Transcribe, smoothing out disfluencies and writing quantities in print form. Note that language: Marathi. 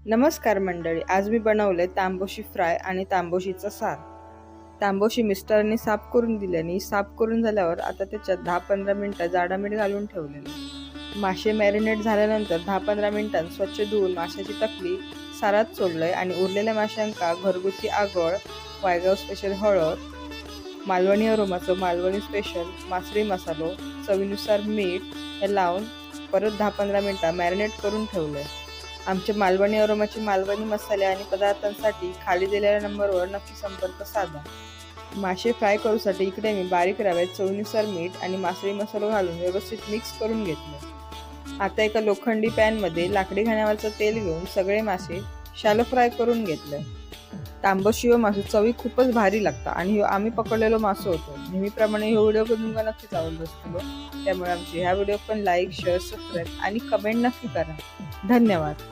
नमस्कार मंडळी, आज मी बनवले तांबोशी फ्राय आणि तांबोशीचा सार। तांबोशी मिस्टरांनी साफ करून दिल्याने साफ करून झाल्यावर आता त्याच्यात 10-15 मिनिटं जाडा मीठ घालून ठेवलेलं। मासे मॅरिनेट झाल्यानंतर 10-15 मिनिटांत स्वच्छ धुवून माशाची टकली सारात सोडलंय आणि उरलेल्या माशांका घरगुती आगळ, वायगाव स्पेशल हळद, मालवणी अरोमाचं मालवणी स्पेशल मासळी मसालो, चवीनुसार मीठ हे लावून परत 10-15 मिनिटं मॅरिनेट करून ठेवलंय। आमच्या मालवणी अरोमाचे मालवणी मसाले आणि पदार्थांसाठी खाली दिलेल्या नंबरवर नक्की संपर्क साधा। मासे फ्राय करूसाठी इकडे मी बारीक रव्यात चवीनुसार मीठ आणि मासळी मसाला घालून व्यवस्थित मिक्स करून घेतले। आता एका लोखंडी पॅनमध्ये लाकडी घाण्यावरचं तेल घेऊन सगळे मासे शॅलो फ्राय करून घेतले। तांबोशी व मासो चवी खूपच भारी लागतात आणि आम्ही पकडलेलो मासो होतो। नेहमीप्रमाणे हे व्हिडिओ तुम्हाला नक्कीच आवडत असतो, त्यामुळे आमची ह्या व्हिडिओ पण लाईक, शेअर, सबस्क्राईब आणि कमेंट नक्की करा। धन्यवाद।